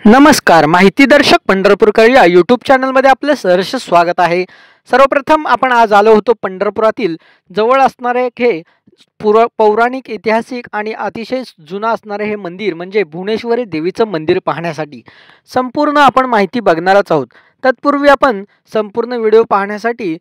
नमस्कार, माहितीदर्शक पंढरपूरकर या यूट्यूब चॅनलमध्ये आपले सहर्ष स्वागत आहे। सर्वप्रथम आपण आज आलो होतो पंढरपुरातील जवळ असणारे हे पौराणिक, ऐतिहासिक आणि अतिशय जुना असणारे हे मंदिर म्हणजे भुवनेश्वरी देवीचं मंदिर पाहण्यासाठी। संपूर्ण आपण माहिती बघणारच आहोत। तत्पूर्वी आपण संपूर्ण व्हिडिओ पाहण्यासाठी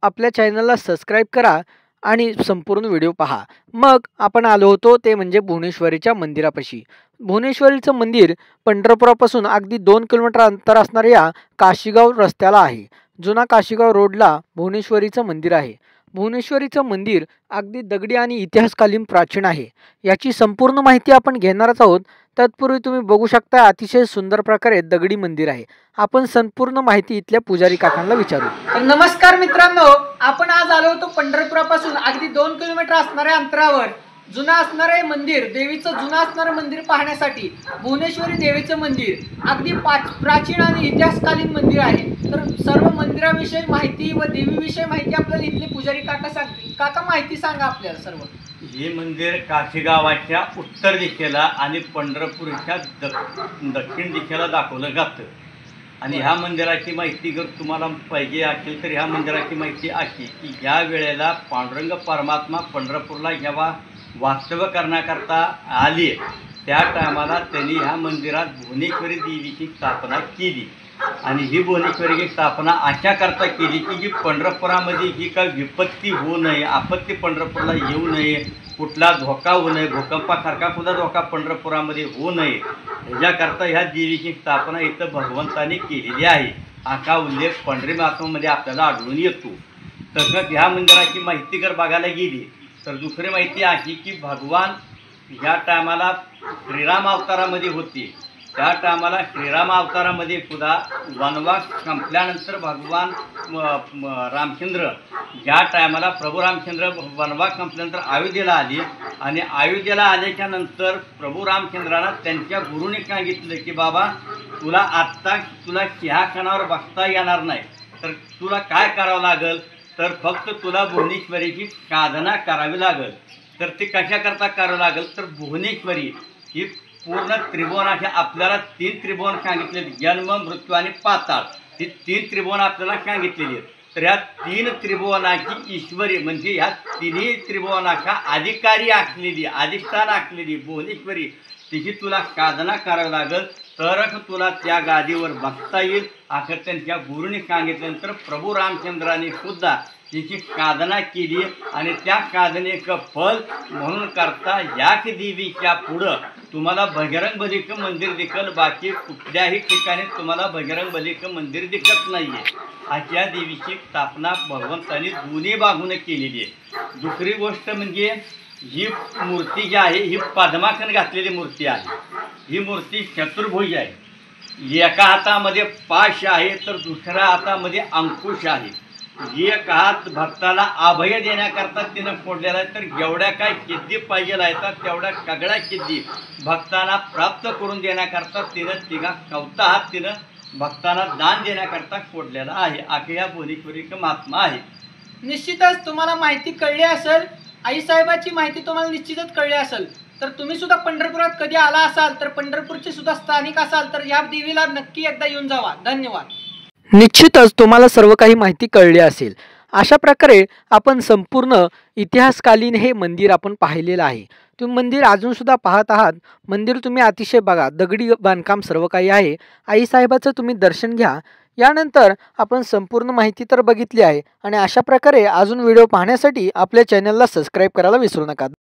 आपल्या चॅनलला सबस्क्राइब करा आणि संपूर्ण व्हिडिओ पहा। मग आपण आलो होतो ते म्हणजे भुवनेश्वरीच्या मंदिरापाशी। भुवनेश्वरीचं मंदिर पंढरपुरापासून अगदी 2 किलोमीटर अंतर असणाऱ्या या काशीगाव रस्त्याला आहे। जुना काशीगाव रोडला भुवनेश्वरीचं मंदिर आहे। भुवनेश्वरीचं मंदिर अगदी दगडी आणि इतिहासकालीन प्राचीन आहे। याची संपूर्ण माहिती आपण घेणारच आहोत। तत्पूर्वी तुम्ही बघू शकता अतिशय सुंदर प्रकारे दगडी मंदिर आहे। आपण संपूर्ण माहिती इथल्या पुजारी काकांना विचारू। तर नमस्कार मित्रांनो, आपण आज आलो होतो पंढरपुरापासून अगदी 2 किलोमीटर असणाऱ्या अंतरावर जुना असणारे मंदिर, देवीचं जुनं असणारं मंदिर पाहण्यासाठी। भुवनेश्वरी देवीचं मंदिर अगदी प्राचीन आणि इतिहासकालीन मंदिर आहे। तर सर्व मंदिराविषयी माहिती व देवीविषयी माहिती आपल्याला इथले पुजारी काका सांगतील। काका, माहिती सांगा आपल्याला सर्व। हे मंदिर काशीगावाच्या उत्तर दिशेला आणि पंढरपूरच्या दक्षिण दिशेला दाखवलं जातं। आणि ह्या मंदिराची माहिती जर तुम्हाला पाहिजे असेल तर ह्या मंदिराची माहिती अशी की ज्या वेळेला पांडुरंग परमात्मा पंढरपूरला जेव्हा वास्तव्य करण्याकरता आले त्या टायमाला त्यांनी ह्या मंदिरात भुवनेश्वरी देवीची स्थापना केली। आणि ही भुवनेश्वरीची स्थापना अशा करता केली की जी पंढरपुरामध्ये जी काही विपत्ती होऊ नये, आपत्ती पंढरपूरला येऊ नये, कुठला धोका होऊ नये, भूकंपासारखा सुद्धा धोका पंढरपुरामध्ये होऊ नये, ह्याच्याकरता ह्या देवीची स्थापना इथं भगवंतांनी केलेली आहे। असा उल्लेख पंढरी महात्म्यामध्ये आपल्याला आढळून येतो। तसंच ह्या मंदिराची माहिती जर बघायला गेली तर दुसरी माहिती अशी की भगवान ह्या टायमाला श्रीराम अवतारामध्ये होते। त्या टायमाला श्रीराम अवतारामध्ये सुद्धा वनवास संपल्यानंतर भगवान रामचंद्र ज्या टायमाला प्रभू रामचंद्र वनवास संपल्यानंतर अयोध्येला आले आणि अयोध्येला आल्याच्या नंतर प्रभू रामचंद्राला त्यांच्या गुरुने सांगितलं की बाबा तुला सिंहासनावर बसता येणार नाही, तर तुला काय करावं लागेल, तर फक्त तुला भुवनेश्वरीची साधना करावी लागेल। तर ते कशाकरता करावं लागेल, तर भुवनेश्वरी ही पूर्ण त्रिभुवनाच्या आपल्याला 3 त्रिभुवन सांगितलेली, जन्म, मृत्यू आणि पाताळ ही 3 त्रिभुवन आपल्याला सांगितलेली आहेत। तर ह्या 3 त्रिभुवनाची ईश्वरी म्हणजे ह्या तिन्ही त्रिभुवनाच्या अधिकारी असलेली, अधिष्ठान असलेली भुवनेश्वरी तिची तुला साधना करावी लागेल, तरच तुला त्या गादीवर बसता येईल असं त्यांच्या गुरुने सांगितल्यानंतर प्रभू रामचंद्राने सुद्धा तिची साधना केली। आणि त्या साधनेचं फल म्हणून करता याच देवीच्या पुढं तुम्हाला बजरंग बलीचं मंदिर दिसेल, बाकी कुठल्याही ठिकाणी तुम्हाला बजरंग बलीचं मंदिर दिसत नाही आहे। अशा देवीची स्थापना भगवंतांनी दोन्ही बाजूने केलेली आहे। दुसरी गोष्ट म्हणजे ही मूर्ती जी आहे ही पद्मासन घातलेली मूर्ती आहे। ही मूर्ती चतुर्भुज आहे। एका हातामध्ये पाश आहे तर दुसऱ्या हातामध्ये अंकुश आहे। एक हात भक्ताला अभय देण्याकरता तिनं फोडलेला आहे, तर जेवढ्या काय सिद्धी पाहिजे आहेत तेवढ्या सगळ्या सिद्धी भक्तांना प्राप्त करून देण्याकरता तिनं चौथा हात तिनं भक्तांना दान देण्याकरता फोडलेला आहे। असे या भुवनेश्वरीचं महात्मा आहे। निश्चितच तुम्हाला माहिती कळली असेल, आईसाहेबाची माहिती तुम्हाला निश्चितच कळली असेल। तर तुम्ही सुद्धा पंढरपुरात कधी आला असाल तर पंढरपूरचे सुद्धा स्थानिक असाल तर या देवीला नक्की एकदा येऊन जावा। धन्यवाद। निश्चितच तुम्हाला सर्व काही माहिती कळली असेल। अशा प्रकारे आपण संपूर्ण इतिहासकालीन हे मंदिर आपण पाहिलेलं आहे। तुम्ही मंदिर अजून सुद्धा पाहत आहात। मंदिर तुम्ही अतिशय बघा, दगडी बांधकाम सर्व काही आहे। आईसाहेबाचं तुम्ही दर्शन घ्या। यानंतर आपण संपूर्ण माहिती तर बघितली आहे आणि अशा प्रकारे अजून व्हिडिओ पाहण्यासाठी आपल्या चॅनलला सबस्क्राइब करायला विसरू नका।